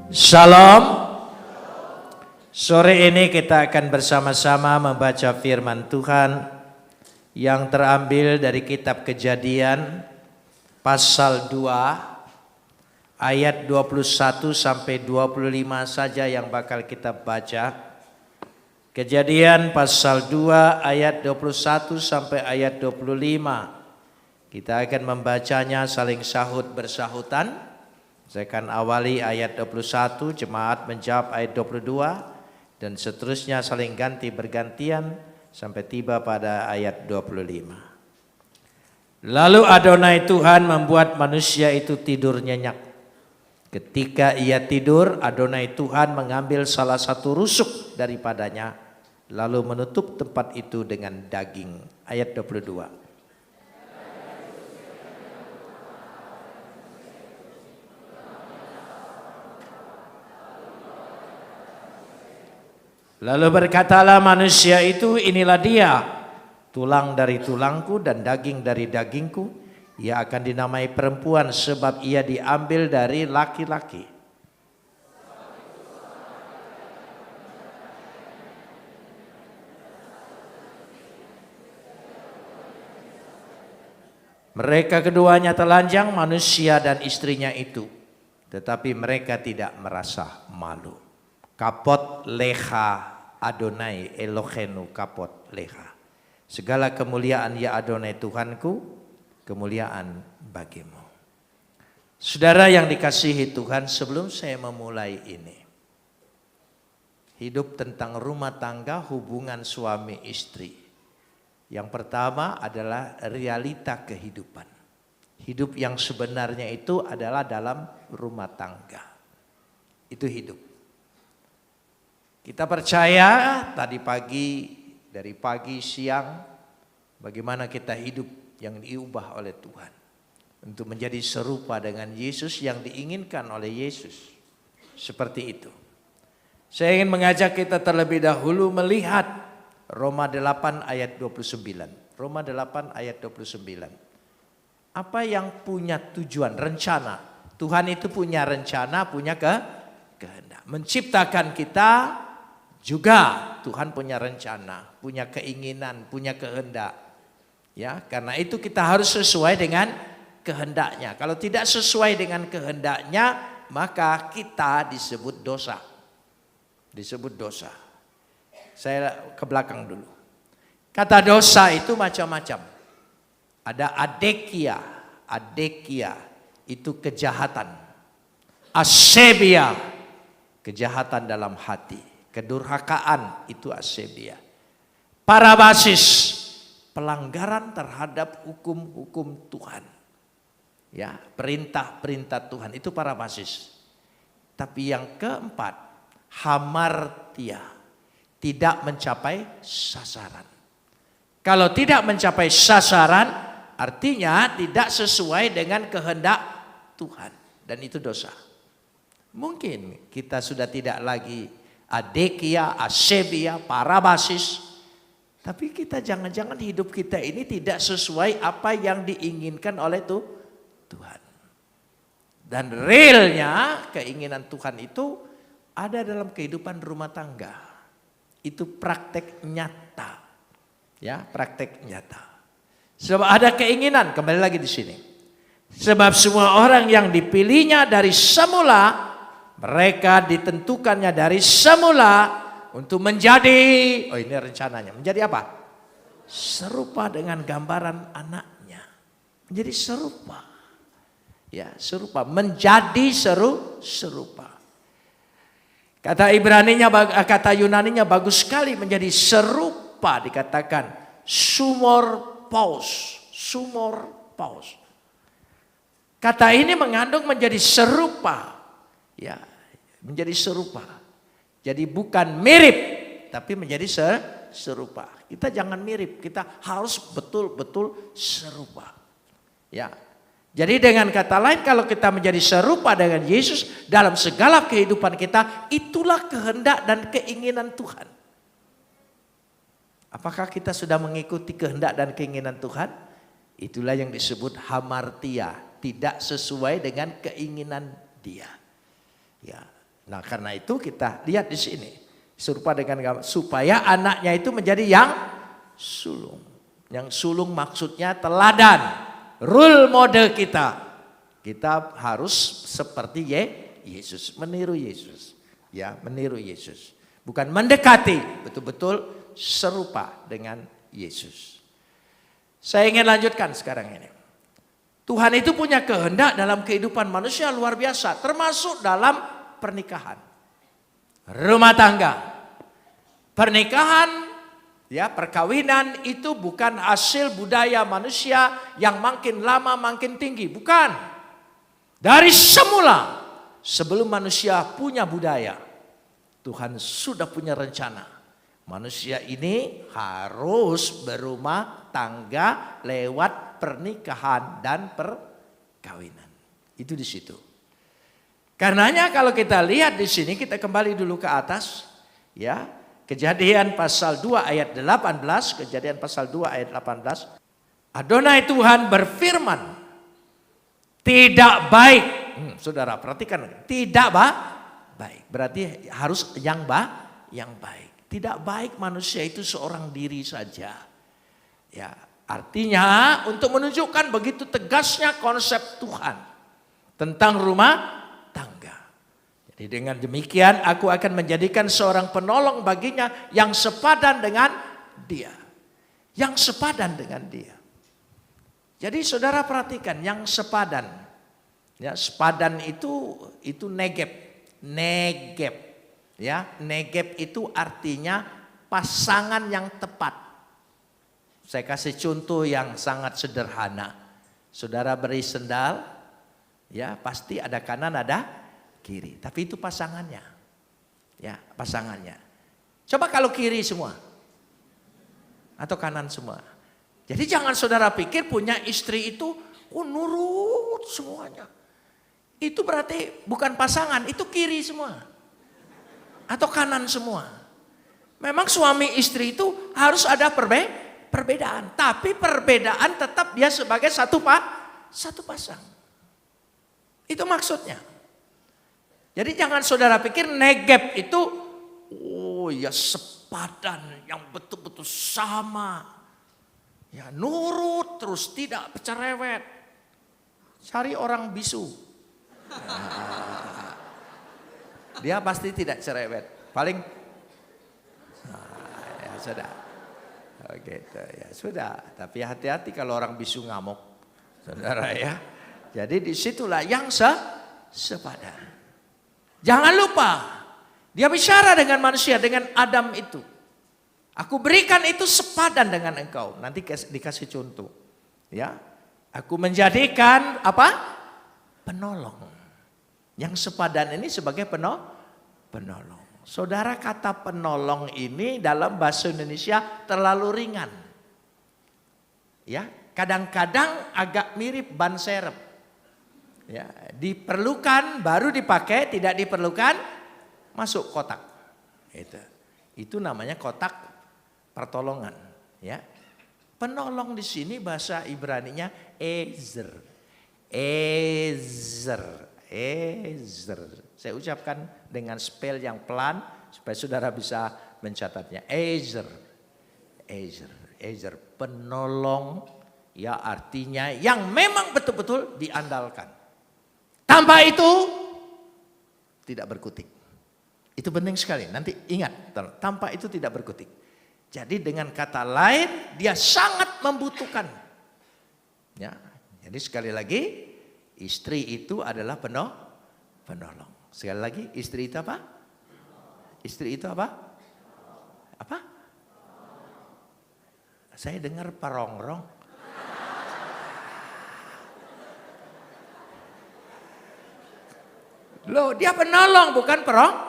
Shalom. Sore ini kita akan bersama-sama membaca firman Tuhan yang terambil dari kitab Kejadian pasal 2 ayat 21 sampai 25 saja yang bakal kita baca. Kejadian pasal 2 ayat 21 sampai ayat 25. Kita akan membacanya saling sahut bersahutan. Saya akan awali ayat 21, jemaat menjawab ayat 22, dan seterusnya saling ganti bergantian sampai tiba pada ayat 25. Lalu Adonai Tuhan membuat manusia itu tidur nyenyak. Ketika ia tidur, Adonai Tuhan mengambil salah satu rusuk daripadanya, lalu menutup tempat itu dengan daging. Ayat 22. Lalu berkatalah manusia itu, inilah dia, tulang dari tulangku dan daging dari dagingku. Ia akan dinamai perempuan sebab ia diambil dari laki-laki. Mereka keduanya telanjang, manusia dan istrinya itu, tetapi mereka tidak merasa malu. Kapot leha Adonai Elohenu kapot leha. Segala kemuliaan ya Adonai Tuhanku, kemuliaan bagimu. Saudara yang dikasihi Tuhan, sebelum saya memulai ini, hidup tentang rumah tangga, hubungan suami istri. Yang pertama adalah realita kehidupan. Hidup yang sebenarnya itu adalah dalam rumah tangga. Itu hidup. Kita percaya tadi pagi, dari pagi, siang, bagaimana kita hidup yang diubah oleh Tuhan. Untuk menjadi serupa dengan Yesus yang diinginkan oleh Yesus. Seperti itu. Saya ingin mengajak kita terlebih dahulu melihat Roma 8 ayat 29. Roma 8 ayat 29. Apa yang punya tujuan, rencana. Tuhan itu punya rencana, punya kehendak. Menciptakan kita. Juga Tuhan punya rencana, punya keinginan, punya kehendak. Ya, karena itu kita harus sesuai dengan kehendaknya. Kalau tidak sesuai dengan kehendaknya, maka kita disebut dosa. Disebut dosa. Saya ke belakang dulu. Kata dosa itu macam-macam. Ada adekia. Adekia itu kejahatan. Asebia, kejahatan dalam hati. Kedurhakaan itu asebia. Parabasis, pelanggaran terhadap hukum-hukum Tuhan. Ya, perintah-perintah Tuhan itu parabasis. Tapi yang keempat, hamartia, tidak mencapai sasaran. Kalau tidak mencapai sasaran, artinya tidak sesuai dengan kehendak Tuhan. Dan itu dosa. Mungkin kita sudah tidak lagi adekia, asebia, parabasis. Tapi kita jangan-jangan hidup kita ini tidak sesuai apa yang diinginkan oleh Tuhan. Dan realnya keinginan Tuhan itu ada dalam kehidupan rumah tangga. Itu praktek nyata. Ya, praktek nyata. Sebab ada keinginan, kembali lagi di sini. Sebab semua orang yang dipilihnya dari semula, mereka ditentukannya dari semula untuk menjadi, oh ini rencananya, menjadi apa? Serupa dengan gambaran anaknya. Menjadi serupa. Ya, serupa, menjadi serupa. Kata Ibraninya, kata Yunaninya bagus sekali, menjadi serupa dikatakan sumor paus. Kata ini mengandung menjadi serupa. Ya, menjadi serupa. Jadi bukan mirip, tapi menjadi serupa. Kita jangan mirip, kita harus betul-betul serupa. Ya. Jadi dengan kata lain, kalau kita menjadi serupa dengan Yesus dalam segala kehidupan kita, itulah kehendak dan keinginan Tuhan. Apakah kita sudah mengikuti kehendak dan keinginan Tuhan? Itulah yang disebut hamartia, tidak sesuai dengan keinginan Dia. Ya, Nah, karena itu kita lihat di sini serupa dengan gambar, supaya anaknya itu menjadi yang sulung. Yang sulung maksudnya teladan, role model kita. Kita harus seperti Yesus, meniru Yesus. Ya, meniru Yesus. Bukan mendekati, betul-betul serupa dengan Yesus. Saya ingin lanjutkan sekarang ini. Tuhan itu punya kehendak dalam kehidupan manusia luar biasa, termasuk dalam pernikahan. Rumah tangga. Pernikahan, ya, perkawinan itu bukan hasil budaya manusia yang makin lama makin tinggi, bukan. Dari semula, sebelum manusia punya budaya, Tuhan sudah punya rencana. Manusia ini harus berumah tangga lewat pernikahan dan perkawinan. Itu di situ. Karenanya kalau kita lihat di sini, kita kembali dulu ke atas, ya. Kejadian pasal 2 ayat 18, Kejadian pasal 2 ayat 18. Adonai Tuhan berfirman, tidak baik. Saudara perhatikan, tidak baik. Berarti harus yang baik. Tidak baik manusia itu seorang diri saja. Ya, artinya untuk menunjukkan begitu tegasnya konsep Tuhan tentang rumah tangga. Jadi dengan demikian aku akan menjadikan seorang penolong baginya yang sepadan dengan dia. Yang sepadan dengan dia. Jadi saudara perhatikan yang sepadan. Ya, sepadan itu negeb. Negeb. Ya, negeb itu artinya pasangan yang tepat. Saya kasih contoh yang sangat sederhana. Saudara beri sendal, ya, pasti ada kanan ada kiri, tapi itu pasangannya. Ya, pasangannya. Coba kalau kiri semua. Atau kanan semua. Jadi jangan saudara pikir punya istri itu nurut semuanya. Itu berarti bukan pasangan, itu kiri semua. Atau kanan semua. Memang suami istri itu harus ada perbedaan. Tapi perbedaan tetap dia sebagai satu pasang. Itu maksudnya. Jadi jangan saudara pikir negeb itu, oh ya sepadan yang betul-betul sama. Ya nurut terus tidak cerewet. Cari orang bisu. Nah, dia pasti tidak cerewet. Paling ya sudah. Oh, gitu ya sudah. Tapi hati-hati kalau orang bisu ngamuk. Saudara ya. Jadi disitulah yang sepadan. Jangan lupa. Dia bicara dengan manusia, dengan Adam itu. Aku berikan itu sepadan dengan engkau. Nanti dikasih contoh. Ya, aku menjadikan apa? Penolong. Yang sepadan ini sebagai penolong. Saudara, kata penolong ini dalam bahasa Indonesia terlalu ringan. Ya, kadang-kadang agak mirip ban serep. Ya, diperlukan baru dipakai, tidak diperlukan masuk kotak. Itu namanya kotak pertolongan, ya. Penolong di sini bahasa Ibraninya Ezer. Saya ucapkan dengan spell yang pelan supaya saudara bisa mencatatnya. Ezer, penolong, ya artinya yang memang betul-betul diandalkan. Tanpa itu tidak berkutik. Itu penting sekali. Nanti ingat, tanpa itu tidak berkutik. Jadi dengan kata lain dia sangat membutuhkan. Ya, jadi sekali lagi istri itu adalah penolong. Sekali lagi istri itu apa? Istri itu apa? Apa? Saya dengar perongrong. Loh, dia penolong bukan perongrong.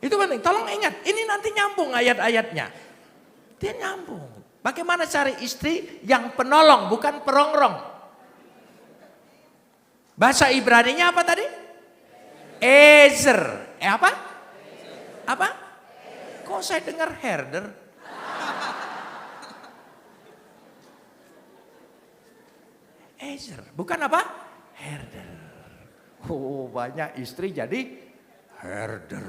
Itu penting, tolong ingat, ini nanti nyambung ayat-ayatnya. Dia nyambung. Bagaimana cari istri yang penolong bukan perongrong? Bahasa Ibraninya apa tadi? Ezer. Apa? Apa? Kok saya dengar herder? Ezer, bukan apa? Herder. Oh, banyak istri jadi herder.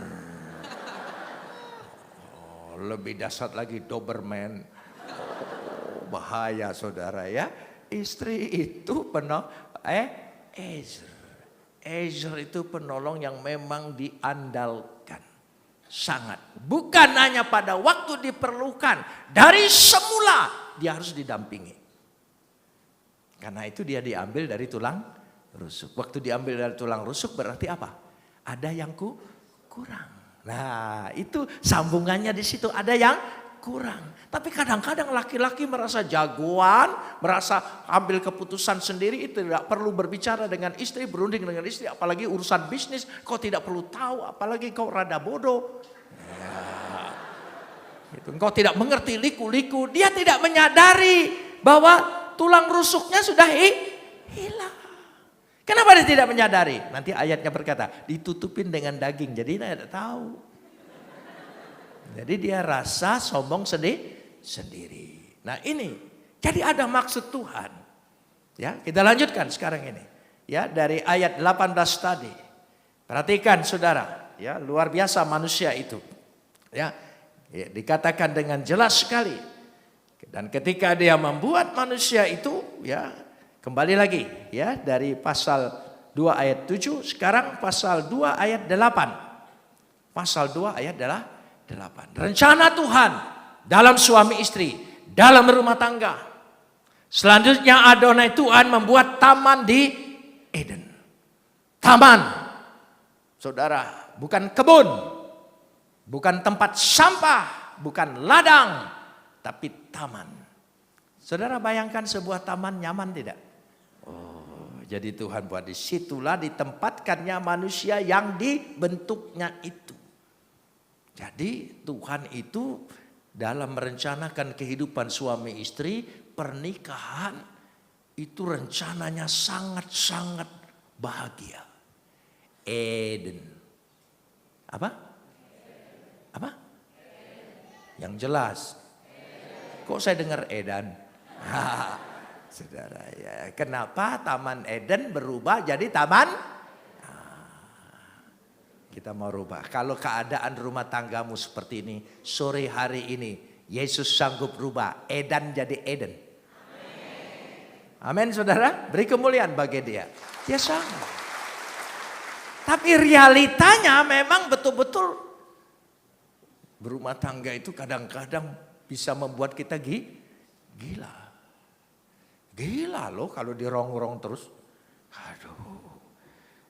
Oh, lebih dahsyat lagi Doberman. Oh, bahaya saudara ya. Istri itu Ezer itu penolong yang memang diandalkan. Sangat. Bukan hanya pada waktu diperlukan. Dari semula dia harus didampingi. Karena itu dia diambil dari tulang rusuk. Waktu diambil dari tulang rusuk berarti apa? Ada yang kurang. Nah itu sambungannya di situ. Ada yang kurang. Tapi kadang-kadang laki-laki merasa jagoan, merasa ambil keputusan sendiri, itu tidak perlu berbicara dengan istri, berunding dengan istri, apalagi urusan bisnis, kau tidak perlu tahu, apalagi kau rada bodoh. Ya, itu. Kau tidak mengerti liku-liku, dia tidak menyadari bahwa tulang rusuknya sudah hilang. Kenapa dia tidak menyadari? Nanti ayatnya berkata, ditutupin dengan daging, jadi dia tidak tahu. Jadi dia rasa sombong sendiri. Nah ini, jadi ada maksud Tuhan. Ya, kita lanjutkan sekarang ini. Ya, dari ayat 18 tadi. Perhatikan saudara, ya, luar biasa manusia itu. Ya, dikatakan dengan jelas sekali. Dan ketika dia membuat manusia itu, ya, kembali lagi, ya, dari pasal 2 ayat 7, sekarang pasal 2 ayat 8. Pasal 2 ayat 8. Rencana Tuhan dalam suami istri, dalam rumah tangga. Selanjutnya Adonai Tuhan membuat taman di Eden. Taman, saudara, bukan kebun, bukan tempat sampah, bukan ladang, tapi taman. Saudara bayangkan sebuah taman nyaman tidak? Oh, jadi Tuhan buat disitulah ditempatkannya manusia yang dibentuknya itu. Jadi Tuhan itu dalam merencanakan kehidupan suami istri, pernikahan itu rencananya sangat-sangat bahagia. Eden. Apa? Yang jelas. Kok saya dengar Edan? Saudara ya, kenapa Taman Eden berubah jadi taman? Kita mau rubah. Kalau keadaan rumah tanggamu seperti ini, sore hari ini, Yesus sanggup rubah Edan jadi Eden. Amin saudara, beri kemuliaan bagi dia. Dia sanggup. Tapi realitanya memang betul-betul berumah tangga itu kadang-kadang bisa membuat kita gila. Gila loh kalau dirongrong terus. Aduh.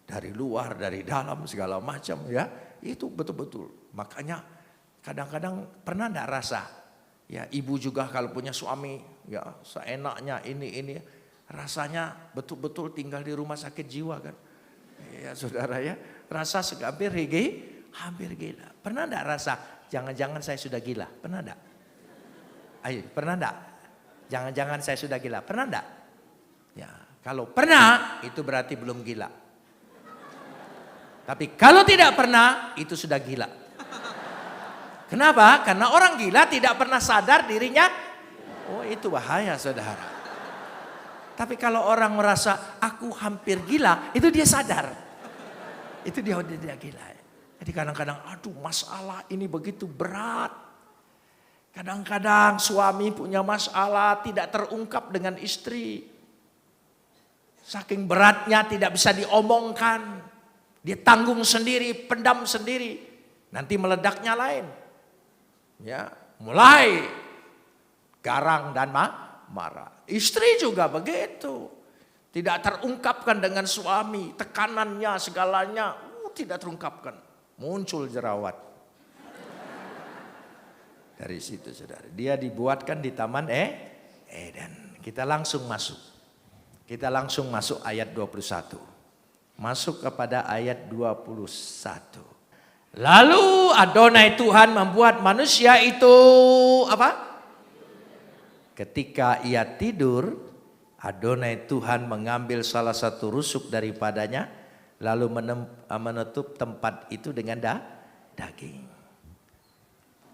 Dari luar, dari dalam, segala macam ya. Itu betul-betul. Makanya kadang-kadang pernah enggak rasa. Ya ibu juga kalau punya suami. Ya seenaknya ini. Rasanya betul-betul tinggal di rumah sakit jiwa kan. Ya saudara ya. Rasa hampir gila. Pernah enggak rasa jangan-jangan saya sudah gila? Pernah enggak? Ayo pernah enggak? Jangan-jangan saya sudah gila? Pernah enggak? Ya kalau pernah itu berarti belum gila. Tapi kalau tidak pernah, itu sudah gila. Kenapa? Karena orang gila tidak pernah sadar dirinya. Oh itu bahaya saudara. Tapi kalau orang merasa aku hampir gila, itu dia sadar. Itu dia gila. Jadi kadang-kadang aduh masalah ini begitu berat. Kadang-kadang suami punya masalah tidak terungkap dengan istri. Saking beratnya tidak bisa diomongkan. Dia tanggung sendiri, pendam sendiri. Nanti meledaknya lain. Ya, mulai garang dan marah. Istri juga begitu. Tidak terungkapkan dengan suami, tekanannya segalanya tidak terungkapkan. Muncul jerawat. Dari situ saudara. Dia dibuatkan di Taman Eden. Kita langsung masuk. Kita langsung masuk ayat 21. Masuk kepada ayat 21. Lalu Adonai Tuhan membuat manusia itu apa? Ketika ia tidur, Adonai Tuhan mengambil salah satu rusuk daripadanya, lalu menutup tempat itu dengan daging.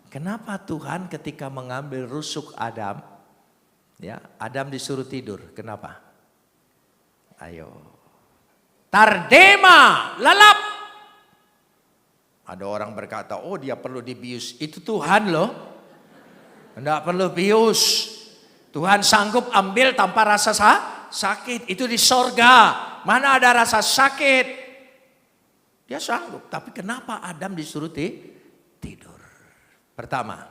Kenapa Tuhan ketika mengambil rusuk Adam, ya Adam disuruh tidur? Kenapa? Ayo. Tardema, lelap. Ada orang berkata, oh dia perlu dibius. Itu Tuhan loh. Tidak perlu bius. Tuhan sanggup ambil tanpa rasa sakit. Itu di sorga. Mana ada rasa sakit. Dia sanggup. Tapi kenapa Adam disuruh tidur? Pertama.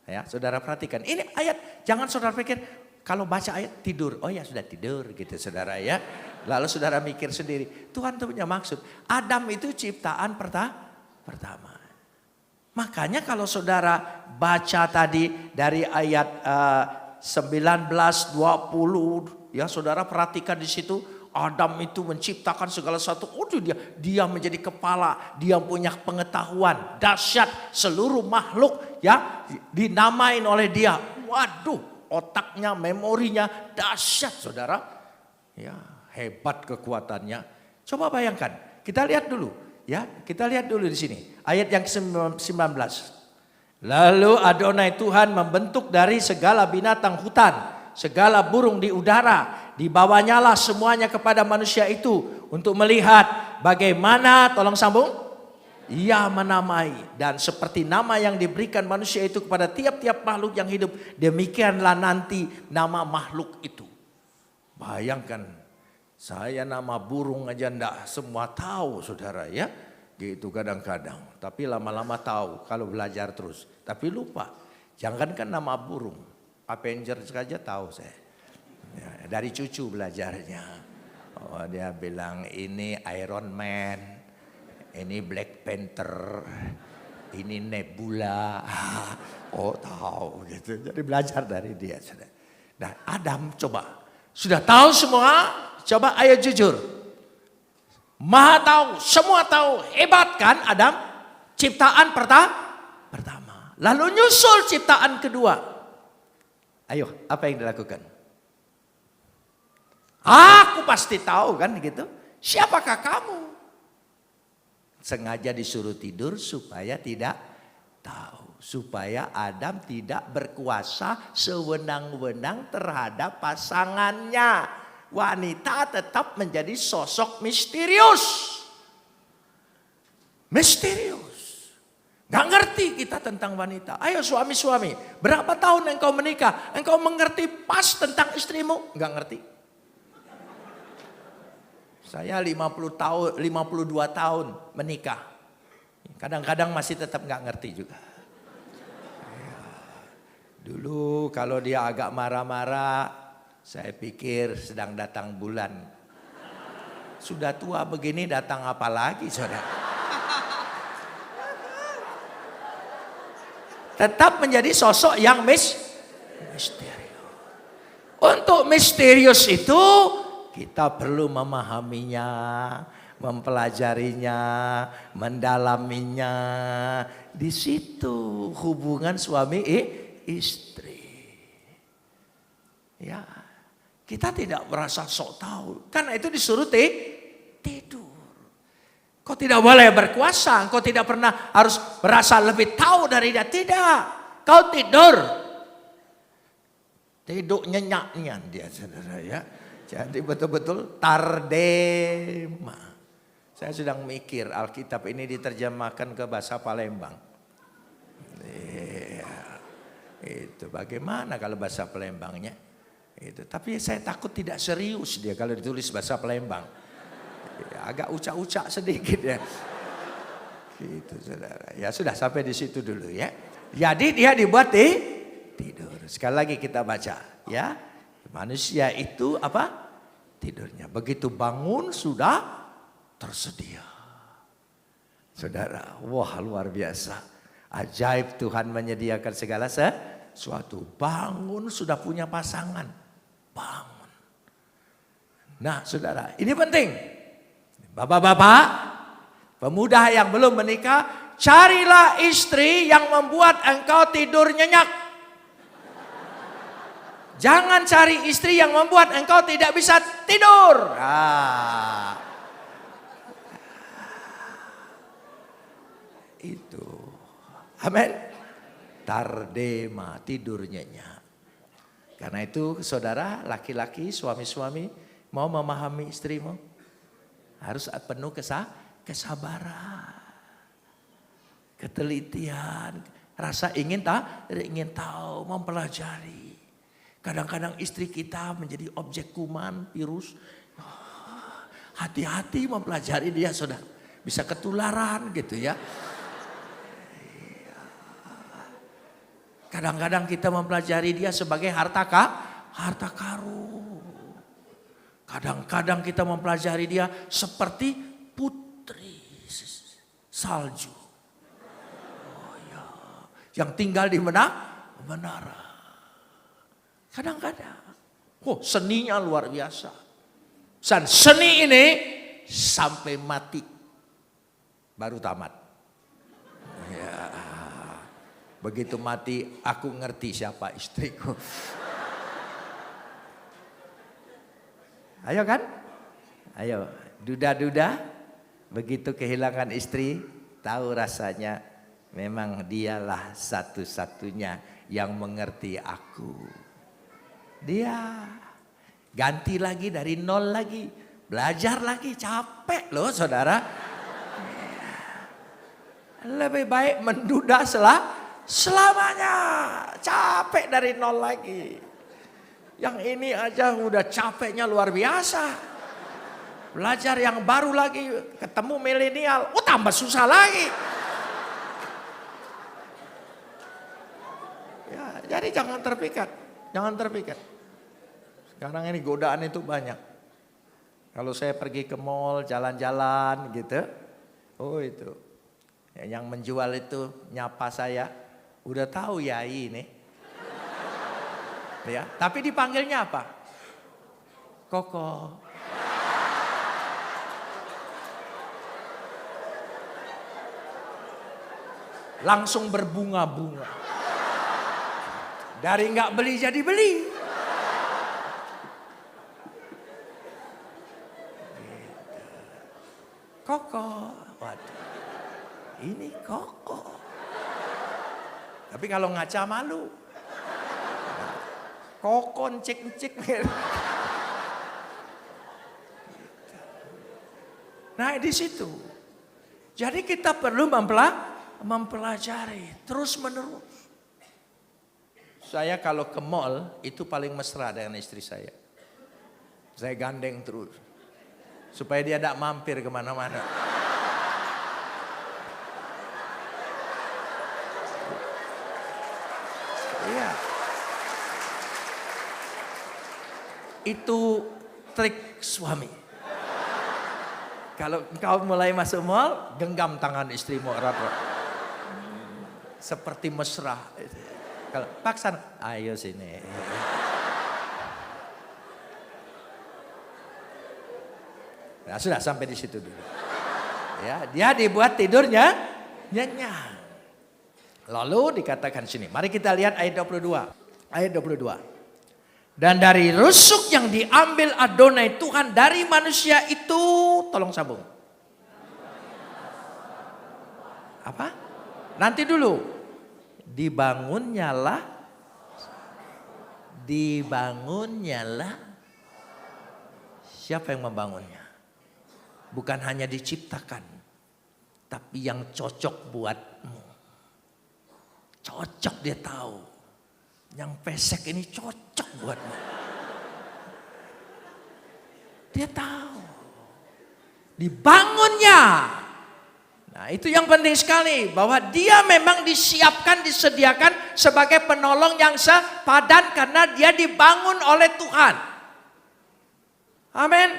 Ya, saudara perhatikan. Ini ayat. Jangan saudara pikir. Kalau baca ayat tidur. Oh ya sudah tidur gitu saudara ya. Lalu saudara mikir sendiri. Tuhan itu punya maksud. Adam itu ciptaan pertama. Makanya kalau saudara baca tadi dari ayat 19, 20, ya saudara perhatikan di situ Adam itu menciptakan segala sesuatu. Oh dia menjadi kepala, dia punya pengetahuan dahsyat, seluruh makhluk ya dinamain oleh dia. Waduh, otaknya, memorinya dahsyat saudara. Ya, hebat kekuatannya. Coba bayangkan, kita lihat dulu. Ya, kita lihat dulu di sini. Ayat yang ke-19. Lalu Adonai Tuhan membentuk dari segala binatang hutan, segala burung di udara. Dibawanyalah semuanya kepada manusia itu untuk melihat bagaimana, tolong sambung. Ia menamai dan seperti nama yang diberikan manusia itu kepada tiap-tiap makhluk yang hidup, demikianlah nanti nama makhluk itu. Bayangkan. Saya nama burung aja enggak semua tahu saudara ya. Gitu kadang-kadang. Tapi lama-lama tahu kalau belajar terus. Tapi lupa. Jangankan nama burung. Avenger saja tahu saya. Ya, dari cucu belajarnya. Oh, dia bilang ini Iron Man. Ini Black Panther. Ini Nebula. Oh tahu gitu. Jadi belajar dari dia. Nah Adam coba. Sudah tahu semua? Coba ayo jujur. Maha tahu, semua tahu. Hebat kan Adam? Ciptaan pertama. Lalu nyusul ciptaan kedua. Ayo, apa yang dilakukan? Aku pasti tahu kan gitu. Siapakah kamu? Sengaja disuruh tidur supaya tidak tahu. Supaya Adam tidak berkuasa sewenang-wenang terhadap pasangannya. Wanita tetap menjadi sosok misterius. Misterius. Gak ngerti kita tentang wanita. Ayo suami-suami, berapa tahun engkau menikah? Engkau mengerti pas tentang istrimu? Gak ngerti. Saya 52 tahun menikah. Kadang-kadang masih tetap gak ngerti juga. Dulu kalau dia agak marah-marah, saya pikir sedang datang bulan. Sudah tua begini datang apa lagi saudara? Tetap menjadi sosok yang misterius. Untuk misterius itu kita perlu memahaminya, mempelajarinya, mendalaminya. Di situ hubungan suami istri. Ya. Kita tidak merasa sok tahu. Karena itu disuruh tidur. Kau tidak boleh berkuasa. Kau tidak pernah harus merasa lebih tahu dari dia. Tidak. Kau tidur. Tidur nyenyaknya dia saudara ya. Jadi betul-betul tardema. Saya sedang mikir Alkitab ini diterjemahkan ke bahasa Palembang. Itu bagaimana kalau bahasa Palembangnya? Itu. Tapi saya takut tidak serius dia kalau ditulis bahasa Palembang. Ya, agak ucak-ucak sedikit ya. Gitu saudara. Ya sudah sampai di situ dulu ya. Jadi dia dibuat tidur. Sekali lagi kita baca ya. Manusia itu apa? Tidurnya. Begitu bangun sudah tersedia. Saudara, wah luar biasa. Ajaib Tuhan menyediakan segala sesuatu. Bangun sudah punya pasangan. Bangun. Nah saudara, ini penting. Bapak-bapak, pemuda yang belum menikah, carilah istri yang membuat engkau tidur nyenyak. Jangan cari istri yang membuat engkau tidak bisa tidur. Itu. Amin. Tardema, tidur nyenyak. Karena itu saudara, laki-laki, suami-suami mau memahami istrimu. Harus penuh kesabaran, ketelitian, rasa ingin tahu, mempelajari. Kadang-kadang istri kita menjadi objek kuman, virus. Hati-hati mempelajari dia, saudara. Bisa ketularan gitu ya. Kadang-kadang kita mempelajari dia sebagai harta karun. Kadang-kadang kita mempelajari dia seperti putri salju. Oh ya, yang tinggal di menara. Kadang-kadang, seninya luar biasa. Dan seni ini sampai mati baru tamat. Ya, begitu mati aku ngerti siapa istriku. Ayo kan? Ayo, duda-duda begitu kehilangan istri, tahu rasanya memang dialah satu-satunya yang mengerti aku. Dia ganti lagi dari nol lagi, belajar lagi, capek loh saudara. Lebih baik menduda selamanya, capek dari nol lagi. Yang ini aja udah capeknya luar biasa. Belajar yang baru lagi, ketemu milenial, tambah susah lagi. Ya, jadi jangan terpikat, Sekarang ini godaan itu banyak. Kalau saya pergi ke mall, jalan-jalan gitu, itu. Yang menjual itu nyapa saya, udah tahu Yai ini. Ya, tapi dipanggilnya apa? Koko. Langsung berbunga-bunga. Dari nggak beli jadi beli. Koko. Waduh. Ini Koko. Tapi kalau ngaca malu. Kokon cik-cik. Nah di situ. Jadi kita perlu mempelajari terus menerus. Saya kalau ke mall itu paling mesra dengan istri saya. Saya gandeng terus. Supaya dia tidak mampir kemana-mana. Iya. Itu trik suami. Kalau engkau mulai masuk mall, genggam tangan istrimu erat-erat. Seperti mesra. Kalau paksa, ayo sini. Nah, sudah sampai di situ dulu. Ya, dia dibuat tidurnya nyenyak. Lalu dikatakan sini, mari kita lihat ayat 22. Ayat 22. Dan dari rusuk yang diambil Adonai Tuhan dari manusia itu, tolong sambung. Apa? Nanti dulu. Dibangunnyalah. Siapa yang membangunnya? Bukan hanya diciptakan, tapi yang cocok buatmu. Cocok, dia tahu. Yang pesek ini cocok buatmu. Dia tahu. Dibangunnya. Nah itu yang penting sekali. Bahwa dia memang disiapkan, disediakan sebagai penolong yang sepadan. Karena dia dibangun oleh Tuhan. Amin.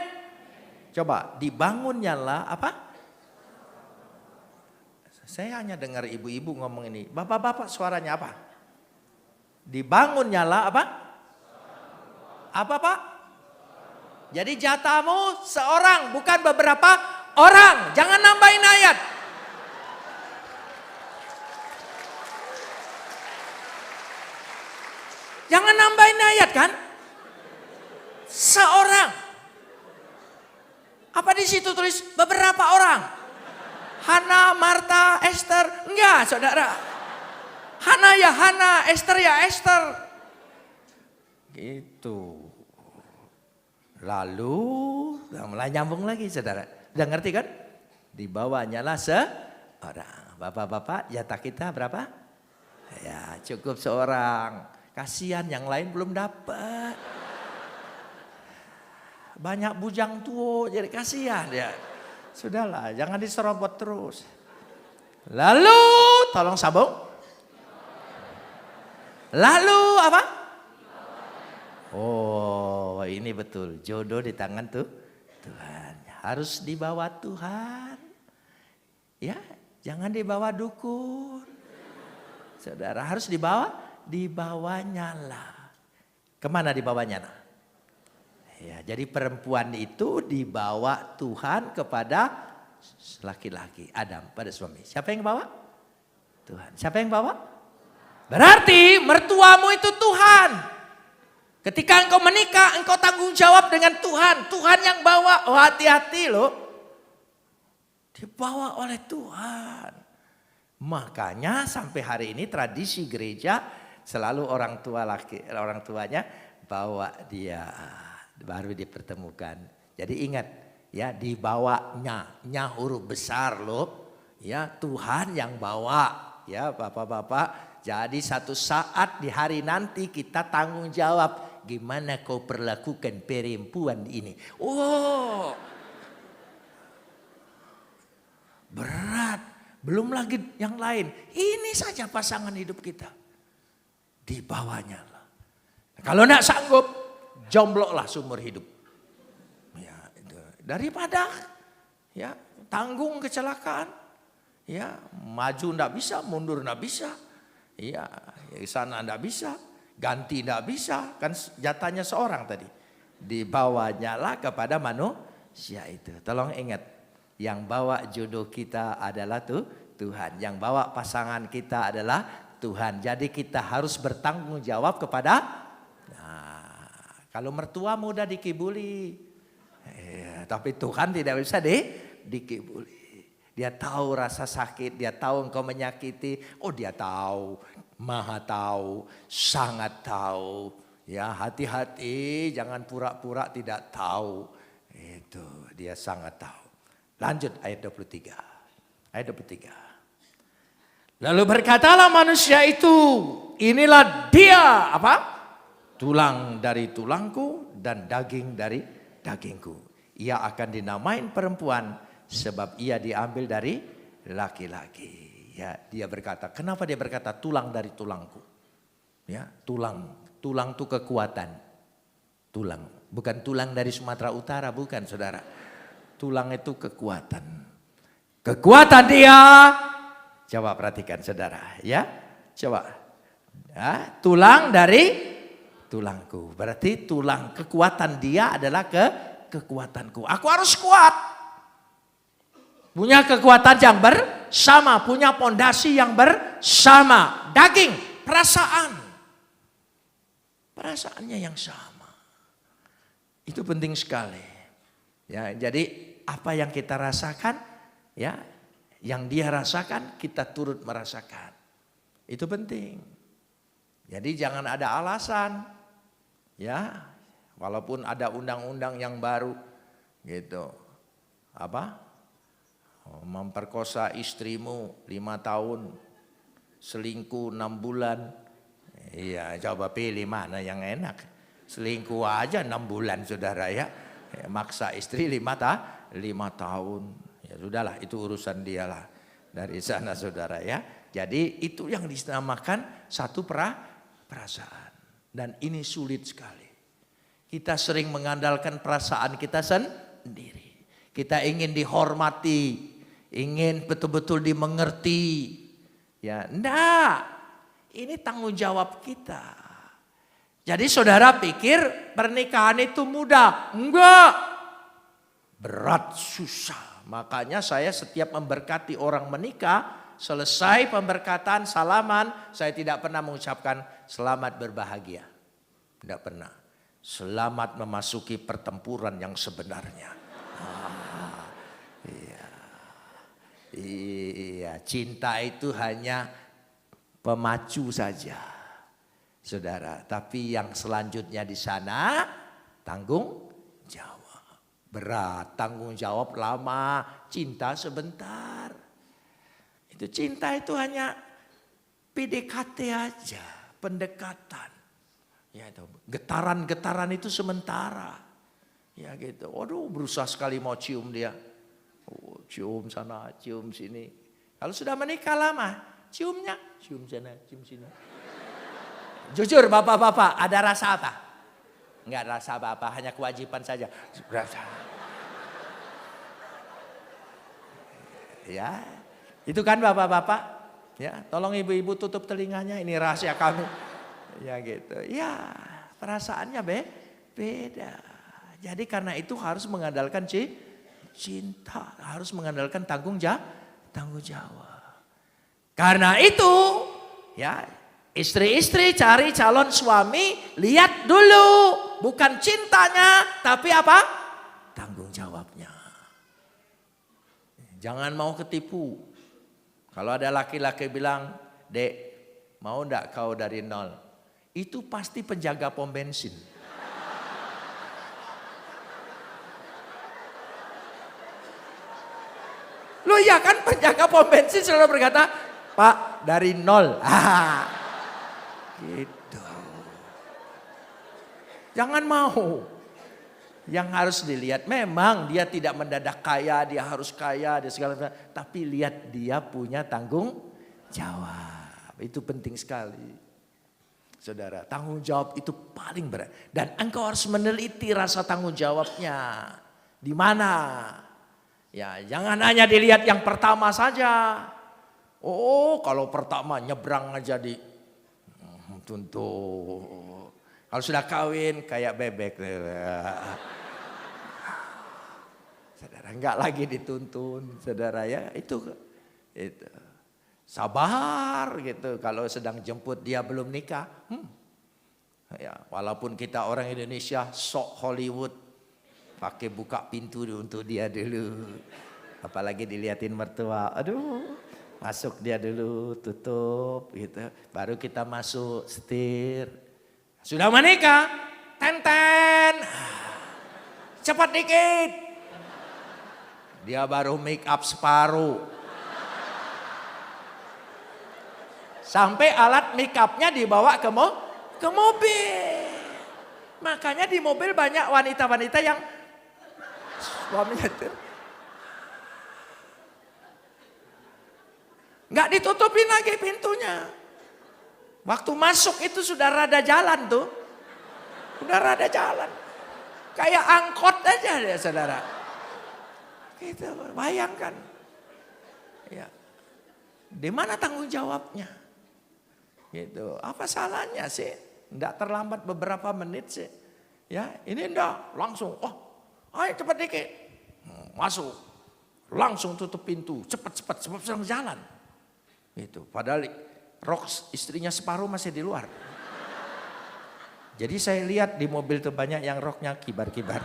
Coba, dibangunnya lah apa? Saya hanya dengar ibu-ibu ngomong ini. Bapak-bapak suaranya apa? Dibangunnya lah apa? Apa Pak? Jadi jatahmu seorang, bukan beberapa orang. Jangan nambahin ayat. Jangan nambahin ayat kan? Seorang. Apa di situ tulis beberapa orang? Hana, Marta, Esther? Enggak, saudara. Hana ya Hana, Esther ya Esther. Gitu. Lalu, mulai nyambung lagi saudara. Udah ngerti kan? Dibawanyalah seorang. Bapak-bapak, jatah kita berapa? Ya cukup seorang. Kasihan yang lain belum dapat. Banyak bujang tua jadi kasihan ya. Sudahlah, jangan diserobot terus. Lalu tolong sambung. Lalu apa? Oh, ini betul. Jodoh di tangan tuh Tuhan. Harus dibawa Tuhan. Ya, jangan dibawa dukun. Saudara harus dibawanya lah. Kemana dibawanya lah? Ya, jadi perempuan itu dibawa Tuhan kepada laki-laki, Adam pada suami. Siapa yang bawa? Tuhan. Siapa yang bawa? Berarti mertuamu itu Tuhan. Ketika engkau menikah, engkau tanggung jawab dengan Tuhan. Tuhan yang bawa. Oh, hati-hati loh. Dibawa oleh Tuhan. Makanya sampai hari ini tradisi gereja selalu orang tuanya bawa dia. Baru dipertemukan. Jadi ingat ya, dibawanya, huruf besar loh. Ya, Tuhan yang bawa. Ya, bapak-bapak. Jadi satu saat di hari nanti kita tanggung jawab. Gimana kau perlakukan perempuan ini. Oh. Berat. Belum lagi yang lain. Ini saja pasangan hidup kita. Dibawanya lah. Kalau enggak sanggup. Jombloklah seumur hidup. Ya, itu. Daripada ya tanggung kecelakaan. Ya, maju enggak bisa, mundur enggak bisa. Ya, sana enggak bisa, ganti enggak bisa. Kan jatahnya seorang tadi. Dibawanya lah kepada manusia itu. Tolong ingat, yang bawa jodoh kita adalah Tuhan. Yang bawa pasangan kita adalah Tuhan. Jadi kita harus bertanggung jawab kepada. Kalau mertua mudah dikibuli, tapi Tuhan tidak bisa dikibuli. Dia tahu rasa sakit, dia tahu engkau menyakiti. Oh, dia tahu, maha tahu, sangat tahu. Ya, hati-hati, jangan pura-pura tidak tahu. Itu dia sangat tahu. Lanjut ayat 23. Ayat 23. Lalu berkatalah manusia itu, inilah dia apa? Tulang dari tulangku dan daging dari dagingku. Ia akan dinamain perempuan sebab ia diambil dari laki-laki. Ya, dia berkata, kenapa dia berkata tulang dari tulangku? Ya, tulang itu kekuatan. Tulang, bukan tulang dari Sumatera Utara, bukan saudara. Tulang itu kekuatan. Kekuatan dia. Coba perhatikan saudara, ya. Coba. Ya, tulang dari tulangku. Berarti tulang kekuatan dia adalah kekuatanku. Aku harus kuat. Punya kekuatan yang bersama. Punya pondasi yang bersama. Daging, perasaan. Perasaannya yang sama. Itu penting sekali. Ya, jadi apa yang kita rasakan, ya, yang dia rasakan kita turut merasakan. Itu penting. Jadi jangan ada alasan. Ya, walaupun ada undang-undang yang baru gitu. Apa? Memperkosa istrimu 5 tahun, selingkuh 6 bulan. Iya, coba pilih mana yang enak. Selingkuh aja 6 bulan saudara ya. Maksa istri 5 tahun. Ya sudahlah, itu urusan dialah. Dari sana saudara ya. Jadi itu yang dinamakan satu perasaan. Dan ini sulit sekali. Kita sering mengandalkan perasaan kita sendiri. Kita ingin dihormati, ingin betul-betul dimengerti. Ya, enggak. Ini tanggung jawab kita. Jadi saudara pikir pernikahan itu mudah? Enggak. Berat, susah. Makanya saya setiap memberkati orang menikah, selesai pemberkatan, salaman, saya tidak pernah mengucapkan selamat berbahagia. Tidak pernah. Selamat memasuki pertempuran yang sebenarnya. Iya, cinta itu hanya pemacu saja. Saudara, tapi yang selanjutnya di sana tanggung jawab. berat, tanggung jawab lama, cinta sebentar. Itu cinta itu hanya PDKT aja, pendekatan. Ya itu, getaran-getaran itu sementara. Ya gitu. Waduh, berusaha sekali mau cium dia. Oh, cium sana, cium sini. Kalau sudah menikah lama, ciumnya, cium sana, cium sini. Jujur bapak-bapak, ada rasa apa? Enggak ada rasa apa-apa, hanya kewajiban saja. Ya, itu kan bapak-bapak. Ya, tolong ibu-ibu tutup telinganya, ini rahasia kami. Ya gitu. Ya, perasaannya beda. Jadi karena itu harus mengandalkan cinta, harus mengandalkan tanggung jawab. Karena itu, ya, istri-istri cari calon suami, lihat dulu bukan cintanya, tapi apa? Tanggung jawabnya. Jangan mau ketipu. Kalau ada laki-laki bilang, "Dek, mau enggak kau dari nol?" Itu pasti penjaga pom bensin. Loh ya kan, penjaga pom bensin selalu berkata, "Pak, dari nol." Gitu. Jangan mau. Yang harus dilihat memang dia tidak mendadak kaya, dia harus kaya, dia segala macam. Tapi lihat dia punya tanggung jawab. Itu penting sekali. Saudara, tanggung jawab itu paling berat. Dan engkau harus meneliti rasa tanggung jawabnya. Di mana? Ya, jangan hanya dilihat yang pertama saja. Oh, kalau pertama nyebrang aja di tuntut. Kalau sudah kawin kayak bebek. Saudara, enggak lagi dituntun, saudara ya. Itu. Sabar gitu, kalau sedang jemput dia belum nikah. Ya, walaupun kita orang Indonesia sok Hollywood, pakai buka pintu untuk dia dulu. Apalagi diliatin mertua, aduh, masuk dia dulu, tutup gitu. Baru kita masuk, setir. Sudah menikah, tenten, cepat dikit. Dia baru make up separuh. Sampai alat make upnya dibawa ke mobil. Makanya di mobil banyak wanita-wanita yang suaminya nggak ditutupin lagi pintunya. Waktu masuk itu sudah rada jalan tuh. Udah rada jalan. Kayak angkot aja ya saudara. Gitu, bayangkan. Ya. Di mana tanggung jawabnya? Gitu. Apa salahnya sih? Enggak terlambat beberapa menit sih. Ya, ini enggak langsung. Oh, ayo cepat dikit. Masuk. Langsung tutup pintu. Cepat sedang jalan. Gitu. Padahal rok istrinya separuh masih di luar. Jadi saya lihat di mobil itu banyak yang roknya kibar-kibar.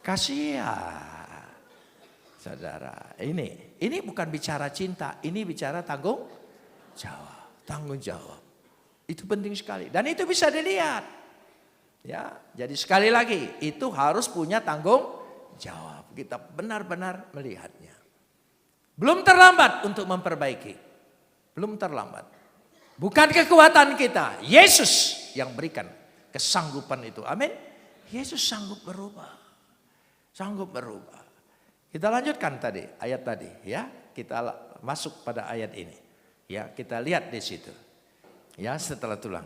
Kasihan. Saudara, ini bukan bicara cinta, ini bicara tanggung jawab. Itu penting sekali dan itu bisa dilihat. Ya, jadi sekali lagi itu harus punya tanggung jawab. Kita benar-benar melihatnya. Belum terlambat untuk memperbaiki. Belum terlambat. Bukan kekuatan kita, Yesus yang berikan kesanggupan itu. Amin. Yesus sanggup berubah. Sanggup berubah. Kita lanjutkan tadi, ayat tadi ya. Kita masuk pada ayat ini. Ya, kita lihat di situ. Ya, setelah tulang.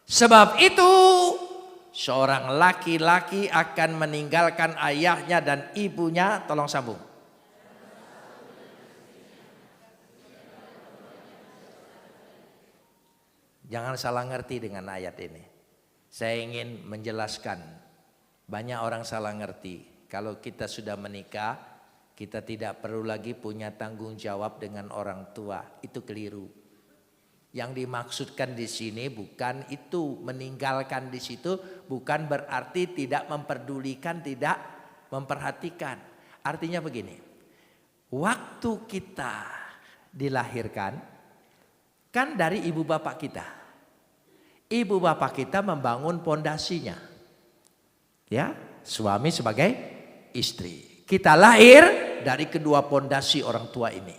Sebab itu seorang laki-laki akan meninggalkan ayahnya dan ibunya, tolong sambung. Jangan salah ngerti dengan ayat ini. Saya ingin menjelaskan. Banyak orang salah ngerti. Kalau kita sudah menikah, kita tidak perlu lagi punya tanggung jawab dengan orang tua. Itu keliru. Yang dimaksudkan di sini bukan itu, meninggalkan di situ bukan berarti tidak memperdulikan, tidak memperhatikan. Artinya begini. Waktu kita dilahirkan kan dari ibu bapak kita. Ibu bapak kita membangun pondasinya. Ya, suami sebagai istri. Kita lahir dari kedua pondasi orang tua ini.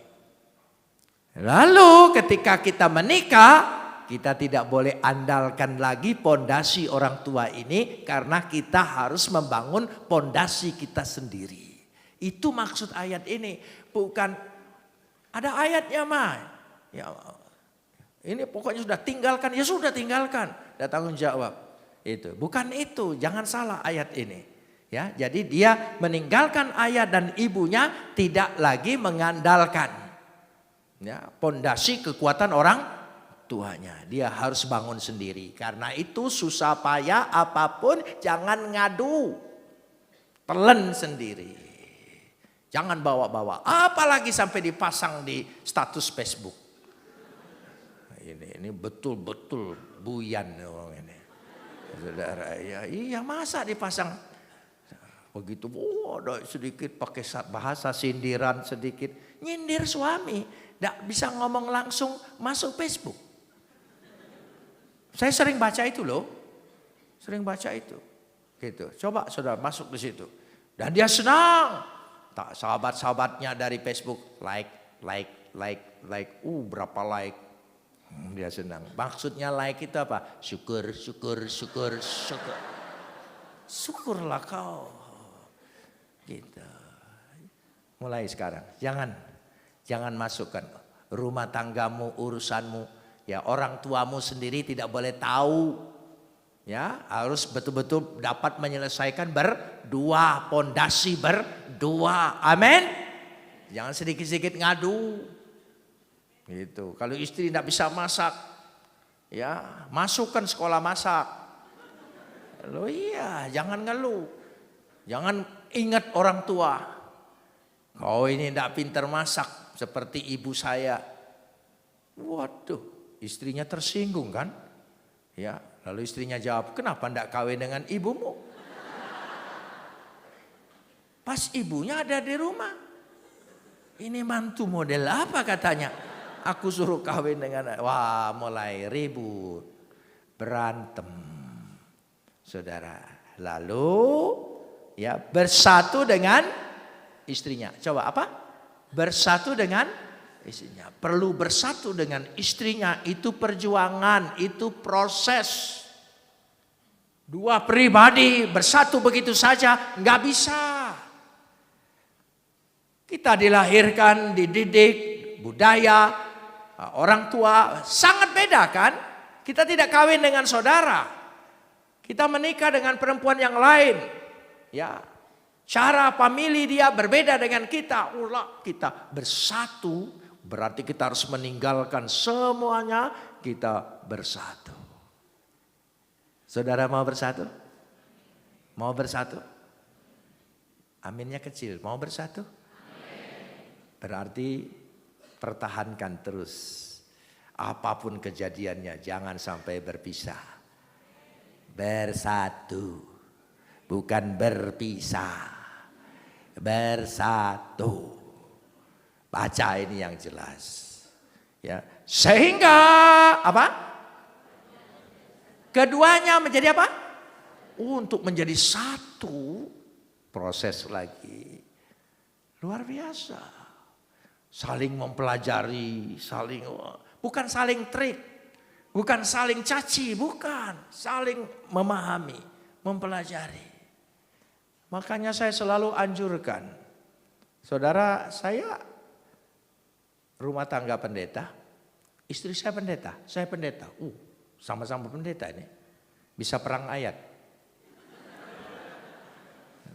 Lalu ketika kita menikah, kita tidak boleh andalkan lagi pondasi orang tua ini karena kita harus membangun pondasi kita sendiri. Itu maksud ayat ini. Bukan ada ayatnya mah. Ya, ini pokoknya sudah tinggalkan, ya sudah tinggalkan. Ada tanggung jawab. Itu bukan itu, jangan salah ayat ini. Ya, jadi dia meninggalkan ayah dan ibunya, tidak lagi mengandalkan ya pondasi kekuatan orang tuanya. Dia harus bangun sendiri. Karena itu susah payah apapun jangan ngadu. Telan sendiri. Jangan bawa-bawa. Apalagi sampai dipasang di status Facebook. Ini betul-betul buyan orang ini. Saudara, ya iya masa dipasang begitu, ada sedikit pakai bahasa sindiran sedikit. Nyindir suami, tidak bisa ngomong langsung masuk Facebook. Saya sering baca itu loh, sering baca itu. Gitu. Coba saudara masuk ke situ. Dan dia senang. Tak sahabat-sahabatnya dari Facebook like. Berapa like. Dia senang. Maksudnya like itu apa? Syukur. Syukurlah kau. Gitu. Mulai sekarang. Jangan masukkan rumah tanggamu, urusanmu. Ya, orang tuamu sendiri tidak boleh tahu. Ya, harus betul-betul dapat menyelesaikan berdua, pondasi berdua. Amin. Jangan sedikit-sedikit ngadu. Gitu. Kalau istri tidak bisa masak, ya masukkan sekolah masak. Loh iya, jangan ngeluh. Jangan ingat orang tua. Kau ini tidak pintar masak seperti ibu saya. Waduh, istrinya tersinggung kan? Ya, lalu istrinya jawab, kenapa tidak kawin dengan ibumu? Pas ibunya ada di rumah. Ini mantu model apa katanya? Aku suruh kawin dengan, wah mulai ribut, berantem. Saudara, lalu ya bersatu dengan istrinya. Coba apa? Bersatu dengan istrinya. Perlu bersatu dengan istrinya, itu perjuangan, itu proses. Dua pribadi bersatu begitu saja nggak bisa. Kita dilahirkan, dididik, budaya, orang tua sangat beda kan? Kita tidak kawin dengan saudara. Kita menikah dengan perempuan yang lain. Ya. Cara famili dia berbeda dengan kita. Ulah kita bersatu, berarti kita harus meninggalkan semuanya, kita bersatu. Saudara mau bersatu? Mau bersatu? Aminnya kecil, mau bersatu? Berarti pertahankan terus. Apapun kejadiannya, jangan sampai berpisah. Bersatu, bukan berpisah. Bersatu. Baca ini yang jelas. Ya, sehingga apa? Keduanya menjadi apa? Untuk menjadi satu, proses lagi. Luar biasa. Saling mempelajari, bukan saling trik, bukan saling caci, bukan. Saling memahami, mempelajari. Makanya saya selalu anjurkan. Saudara saya rumah tangga pendeta, istri saya pendeta, saya pendeta. Sama-sama pendeta ini. Bisa perang ayat.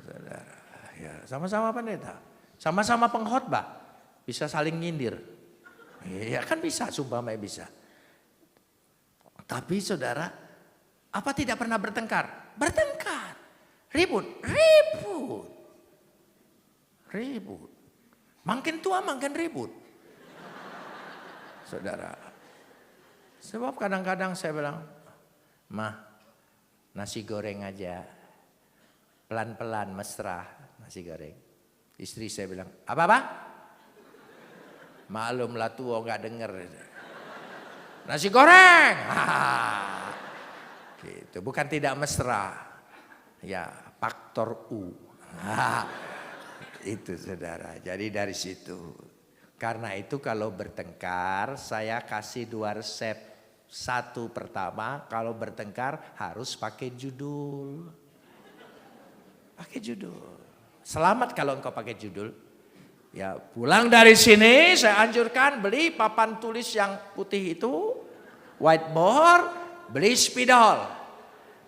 Saudara, ya, sama-sama pendeta. Sama-sama pengkhotbah. Bisa saling nyindir. Ya kan bisa, sumpamanya bisa. Tapi saudara, apa tidak pernah bertengkar? Bertengkar. Ribut. Makin tua makin ribut. Saudara. Sebab kadang-kadang saya bilang, "Mah, nasi goreng aja. Pelan-pelan mesra nasi goreng." Istri saya bilang, "Apa-apa?" Maklumlah tua nggak denger. Nasi goreng. Gitu, bukan tidak mesra. Ya, faktor U. Nah, itu saudara. Jadi dari situ. Karena itu kalau bertengkar saya kasih 2 resep. Satu pertama kalau bertengkar harus pakai judul. Pakai judul. Selamat kalau engkau pakai judul. Ya pulang dari sini saya anjurkan beli papan tulis yang putih itu. Whiteboard, beli spidol.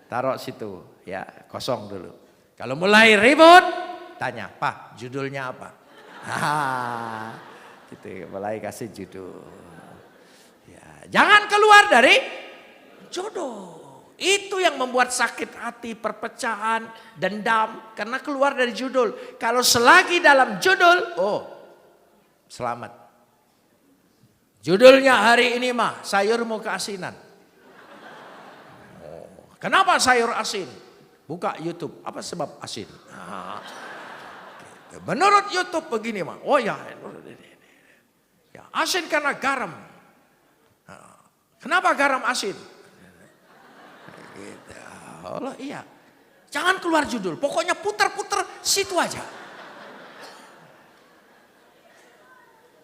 Taruh situ ya kosong dulu. Kalau mulai ribut tanya, Pak judulnya apa? Gitu, mulai kasih judul. Ya, jangan keluar dari judul. Itu yang membuat sakit hati, perpecahan, dendam. Karena keluar dari judul. Kalau selagi dalam judul, oh selamat. Judulnya hari ini mah sayurmu keasinan. Oh, kenapa sayur asin? Buka YouTube, apa sebab asin? Nah, gitu. Menurut YouTube begini mah. Oh ya, asin karena garam. Kenapa garam asin? Gitu. Allah iya. Jangan keluar judul. Pokoknya putar-putar situ aja.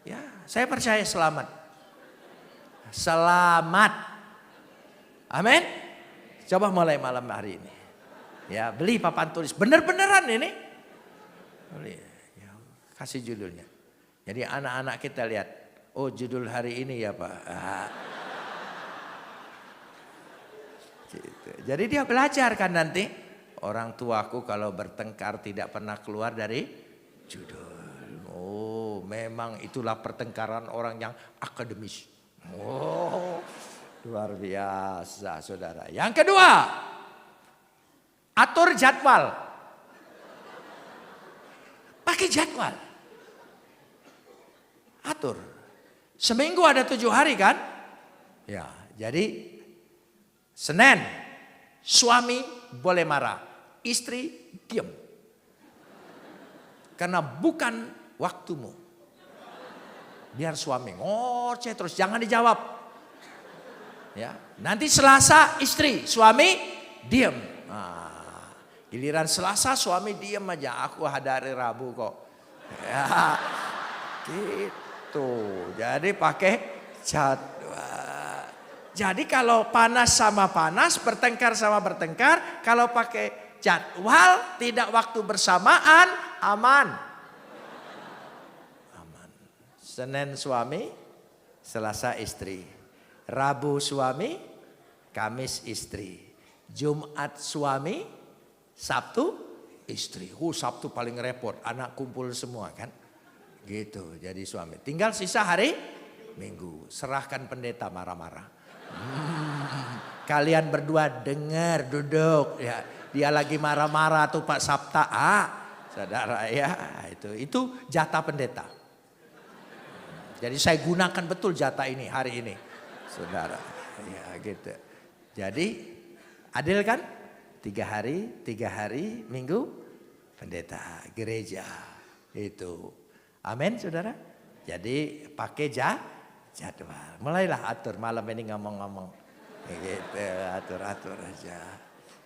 Ya, saya percaya selamat. Selamat. Amin. Coba mulai malam hari ini. Ya, beli papan tulis. Bener-beneran ini. Beli. Ya, kasih judulnya. Jadi anak-anak kita lihat. Oh judul hari ini ya Pak. Gitu. Jadi dia belajar kan nanti. Orang tuaku kalau bertengkar tidak pernah keluar dari judul. Oh memang itulah pertengkaran orang yang akademis. Oh luar biasa saudara. Yang kedua. Atur jadwal. Pakai jadwal. Atur. Seminggu ada 7 hari kan? Ya, jadi Senin suami boleh marah, istri diam. Karena bukan waktumu. Biar suami ngoceh terus, jangan dijawab. Ya, nanti Selasa istri, suami diam. Nah, giliran Selasa suami diam aja, aku hari Rabu kok. Ya, gitu. Jadi pakai jadwal. Jadi kalau panas sama panas, bertengkar sama bertengkar, kalau pakai jadwal, tidak waktu bersamaan, aman. Aman. Senin suami, Selasa istri. Rabu suami, Kamis istri. Jumat suami, Sabtu istri. Sabtu paling repot, anak kumpul semua kan. Gitu, jadi suami. Tinggal sisa hari Minggu. Serahkan pendeta marah-marah. Kalian berdua dengar, duduk. Ya, dia lagi marah-marah tuh Pak Sabta. Saudara ya, itu jatah pendeta. Jadi saya gunakan betul jatah ini hari ini. Saudara, ya gitu. Jadi adil kan? 3 hari Minggu pendeta gereja. Itu. Amin saudara. Jadi pakai jadwal. Mulailah atur malam ini ngomong-ngomong. Gitu, atur-atur aja.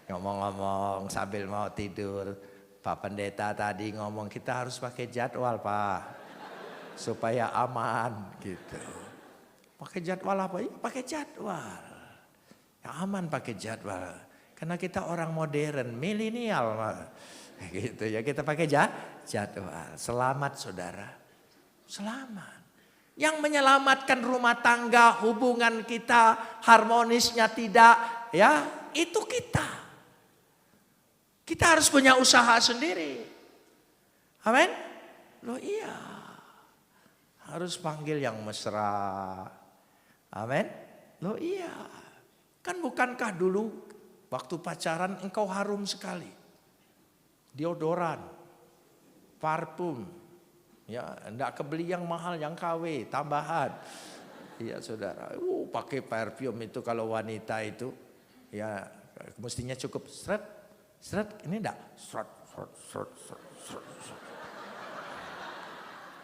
Ngomong-ngomong sambil mau tidur. Pak Pendeta tadi ngomong kita harus pakai jadwal Pak. Supaya aman gitu. Pakai jadwal apa? Ya, pakai jadwal. Ya, aman pakai jadwal. Karena kita orang modern, milenial. Gitu ya, kita pakai jadwal. Selamat saudara. Selamat. Yang menyelamatkan rumah tangga, hubungan kita, harmonisnya tidak, ya itu kita. Kita harus punya usaha sendiri. Amin? Loh iya. Harus panggil yang mesra. Amin? Loh iya. Kan bukankah dulu waktu pacaran engkau harum sekali. Deodoran, parfum, ya enggak kebeli yang mahal, yang KW, tambahan. Iya saudara, pakai parfum itu kalau wanita itu, ya mestinya cukup seret, ini enggak, seret.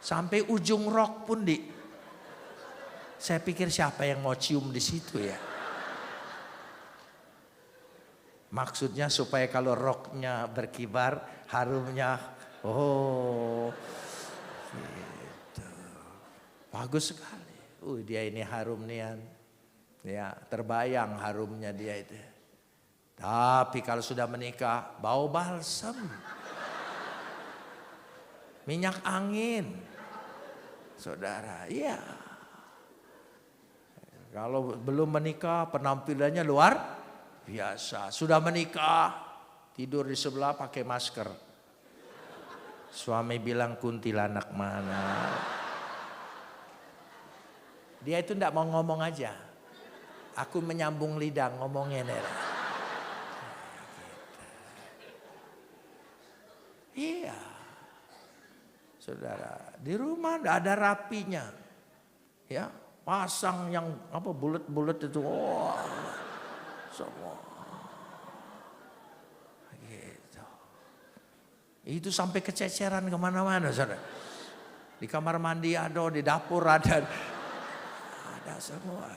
Sampai ujung rok pun saya pikir siapa yang mau cium di situ ya. Maksudnya supaya kalau roknya berkibar, harumnya, oh, gitu. Bagus sekali. Dia ini harum nian. Ya, terbayang harumnya dia itu. Tapi kalau sudah menikah, bau balsam. Minyak angin. Saudara, iya. Kalau belum menikah, penampilannya luar biasa. Sudah menikah, tidur di sebelah pakai masker. Suami bilang, kuntilanak mana? Dia itu enggak mau ngomong aja. Aku menyambung lidah ngomongin. Iya. Saudara, di rumah enggak ada rapinya. Ya, pasang yang apa bulat-bulat itu. Oh, semua. Gitu. Itu sampai kececeran kemana-mana, saudara. Di kamar mandi ada, di dapur ada semua.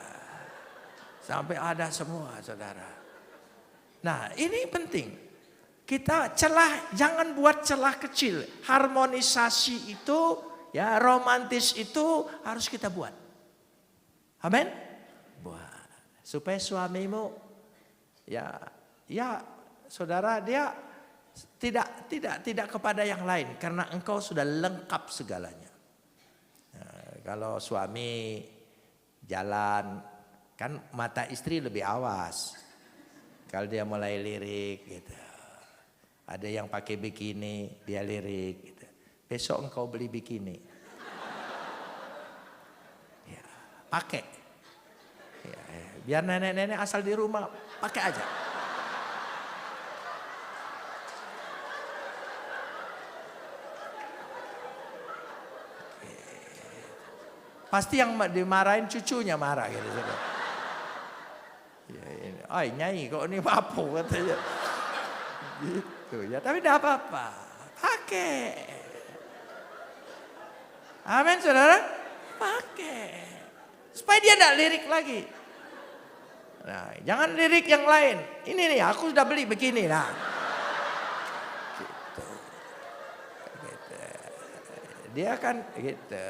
Sampai ada semua, saudara. Nah, ini penting. Kita celah, jangan buat celah kecil. Harmonisasi itu, ya romantis itu harus kita buat. Amin. Buat supaya suamimu, ya saudara, dia tidak kepada yang lain karena engkau sudah lengkap segalanya. Nah, kalau suami jalan, kan mata istri lebih awas. Kalau dia mulai lirik gitu. Ada yang pakai bikini, dia lirik gitu. Besok engkau beli bikini. Ya, pakai. Ya, biar nenek-nenek asal di rumah, pakai aja. Pasti yang dimarahin cucunya marah gitu. Ya, ini, ay nyai kok ini apa katanya. Gitu ya, tapi tidak apa-apa. Pakai. Amin saudara. Pakai. Supaya dia tidak lirik lagi. Nah, jangan lirik yang lain. Ini nih aku sudah beli begini. Nah. Gitu. Gitu. Dia kan gitu.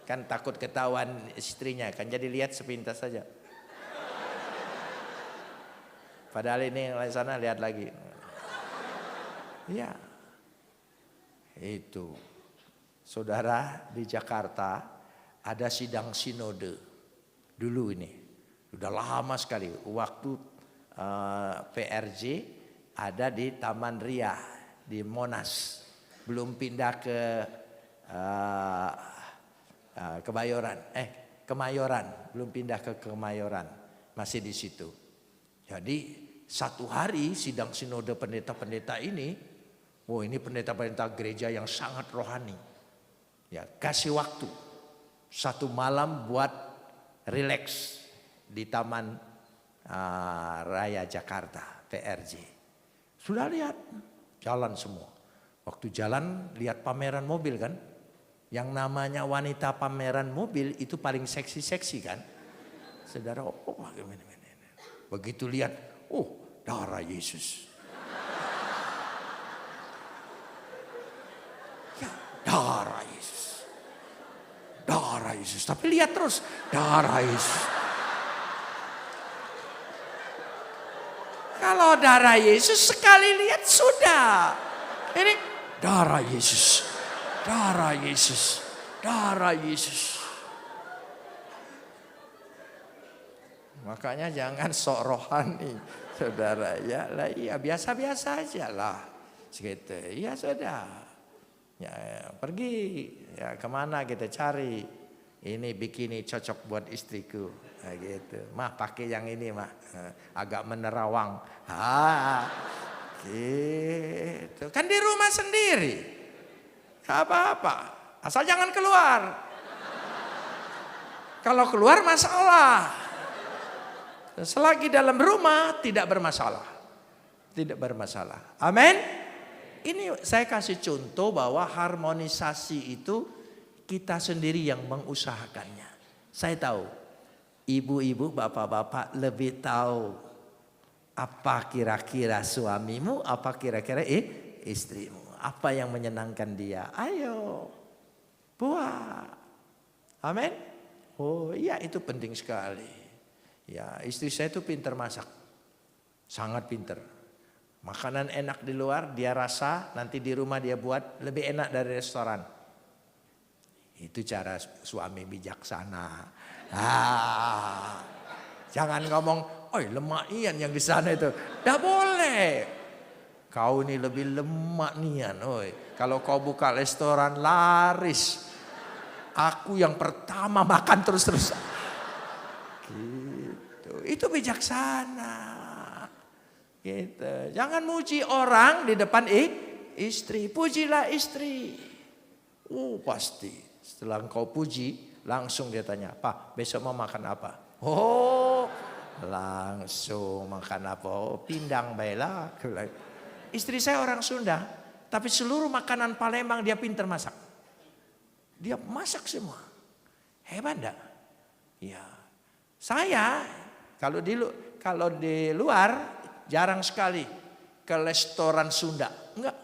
Kan takut ketahuan istrinya, kan jadi lihat sepintas saja. Padahal ini yang sana lihat lagi. Iya. Itu. Saudara, di Jakarta ada sidang sinode. Dulu ini. Sudah lama sekali. Waktu PRJ ada di Taman Ria di Monas. Belum pindah ke Kemayoran, belum pindah ke Kemayoran, masih di situ. Jadi satu hari sidang sinode pendeta-pendeta ini, ini pendeta-pendeta gereja yang sangat rohani. Ya, kasih waktu satu malam buat relax di Taman Raya Jakarta, PRJ. Sudah lihat, jalan semua. Waktu jalan lihat pameran mobil kan. Yang namanya wanita pameran mobil itu paling seksi-seksi kan. Saudara, begitu lihat, darah Yesus. Ya, darah Yesus. Darah Yesus. Tapi lihat terus, darah Yesus. Kalau darah Yesus sekali lihat sudah. Ini darah Yesus. Darah Yesus, darah Yesus. Makanya jangan sok rohani, saudara. Ya lah, iya biasa-biasa aja lah. Segitu, iya sudah. Ya, pergi, ya kemana kita cari. Ini bikini cocok buat istriku, nah, gitu. Mah pakai yang ini mah, agak menerawang. Gitu. Kan di rumah sendiri. Apa-apa, asal jangan keluar. Kalau keluar masalah. Selagi dalam rumah tidak bermasalah. Tidak bermasalah. Amin. Ini saya kasih contoh bahwa harmonisasi itu kita sendiri yang mengusahakannya. Saya tahu ibu-ibu, bapak-bapak lebih tahu Apa kira-kira suamimu, apa kira-kira istrimu. Apa yang menyenangkan dia, ayo buat. Amin. Oh iya, itu penting sekali. Ya, istri saya itu pintar masak. Sangat pintar. Makanan enak di luar dia rasa, nanti di rumah dia buat lebih enak dari restoran. Itu cara suami bijaksana. Jangan ngomong, "Oi, lemak nian yang di sana itu." Dah boleh. Kau ini lebih lemak nian, oi. Kalau kau buka restoran laris. Aku yang pertama makan terus-terusan. Gitu. Itu bijaksana. Gitu. Jangan muji orang di depan istri. Pujilah istri. Pasti. Setelah engkau puji, langsung dia tanya, "Pak, besok mau makan apa?" Oh, langsung makan apa? Oh, pindang baiklah. Istri saya orang Sunda, tapi seluruh makanan Palembang dia pintar masak. Dia masak semua. Hebat enggak? Ya. Saya kalau di luar jarang sekali ke restoran Sunda. Enggak.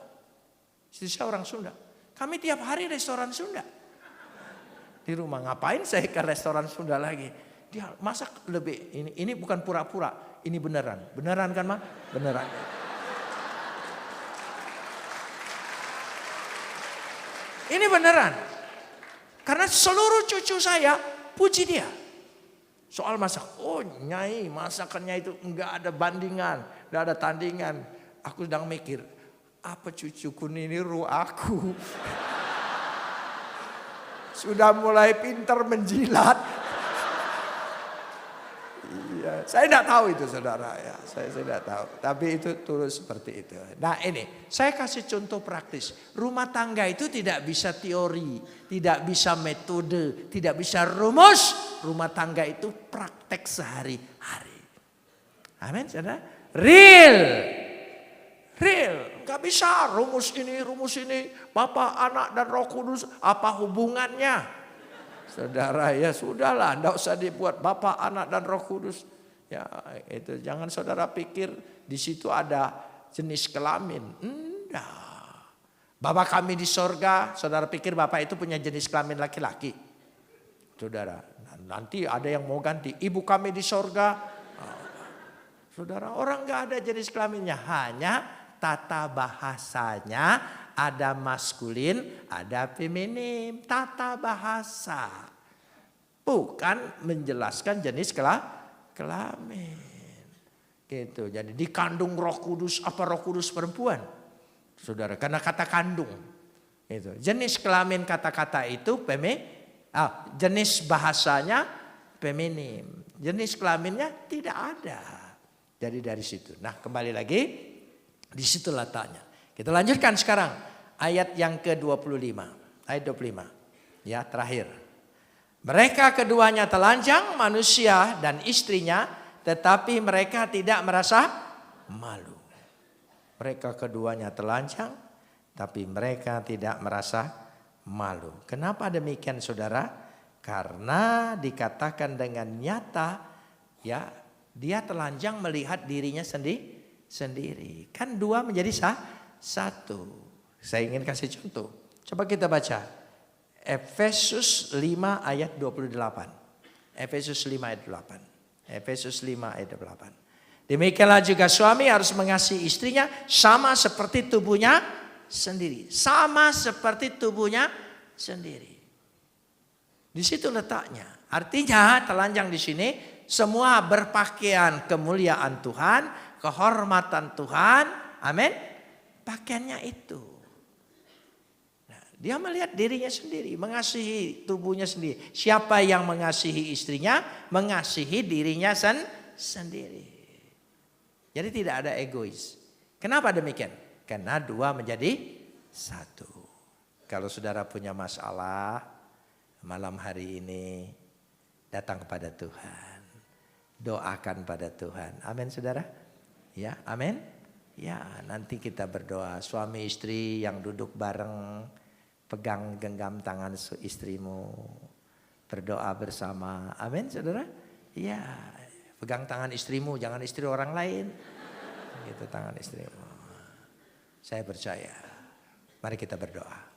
Istri saya orang Sunda. Kami tiap hari restoran Sunda. Di rumah ngapain saya ke restoran Sunda lagi? Dia masak lebih, ini bukan pura-pura, ini beneran. Beneran kan, Ma? Beneran. Ini beneran. Karena seluruh cucu saya puji dia. Soal masak, oh Nyai masakannya itu enggak ada bandingan, enggak ada tandingan. Aku sedang mikir, apa cucuku ini niru aku? Sudah mulai pintar menjilat. Iya, saya tidak tahu itu saudara ya, saya tidak tahu. Tapi itu tulus seperti itu. Nah ini, saya kasih contoh praktis. Rumah tangga itu tidak bisa teori, tidak bisa metode, tidak bisa rumus. Rumah tangga itu praktek sehari-hari. Amin, saudara. Real. Gak bisa rumus ini. Bapak, Anak, dan Roh Kudus. Apa hubungannya? Saudara ya sudahlah. Tidak usah dibuat Bapak, Anak, dan Roh Kudus. Ya itu jangan saudara pikir di situ ada jenis kelamin. Enggak. Bapak kami di sorga. Saudara pikir Bapak itu punya jenis kelamin laki-laki. Saudara. Nanti ada yang mau ganti. Ibu kami di sorga. Saudara, orang gak ada jenis kelaminnya. Hanya tata bahasanya ada maskulin, ada feminim. Tata bahasa. Bukan menjelaskan jenis kelamin. Gitu. Jadi dikandung Roh Kudus, apa Roh Kudus perempuan? Saudara, karena kata kandung. Itu. Jenis kelamin kata-kata itu jenis bahasanya feminim. Jenis kelaminnya tidak ada. Jadi dari situ. Nah, kembali lagi di situ letaknya. Kita lanjutkan sekarang ayat yang ke-25. Ayat 25. Ya, terakhir. Mereka keduanya telanjang, manusia dan istrinya, tetapi mereka tidak merasa malu. Mereka keduanya telanjang, tapi mereka tidak merasa malu. Kenapa demikian, saudara? Karena dikatakan dengan nyata, ya, dia telanjang melihat dirinya sendiri. Kan dua menjadi satu. Saya ingin kasih contoh. Coba kita baca. Efesus 5 ayat 28. Efesus 5 ayat 8. Efesus 5 ayat 8. Demikianlah juga suami harus mengasihi istrinya sama seperti tubuhnya sendiri. Sama seperti tubuhnya sendiri. Di situ letaknya. Artinya telanjang di sini semua berpakaian kemuliaan Tuhan, kehormatan Tuhan. Amin. Pakaiannya itu. Nah, dia melihat dirinya sendiri, mengasihi tubuhnya sendiri. Siapa yang mengasihi istrinya, mengasihi dirinya sendiri. Jadi tidak ada egois. Kenapa demikian? Karena dua menjadi satu. Kalau saudara punya masalah malam hari ini, datang kepada Tuhan. Doakan pada Tuhan. Amin saudara. Ya, amin. Ya, nanti kita berdoa. Suami istri yang duduk bareng, pegang genggam tangan istrimu, berdoa bersama. Amin saudara. Ya, pegang tangan istrimu, jangan istri orang lain. Itu tangan istrimu. Saya percaya. Mari kita berdoa.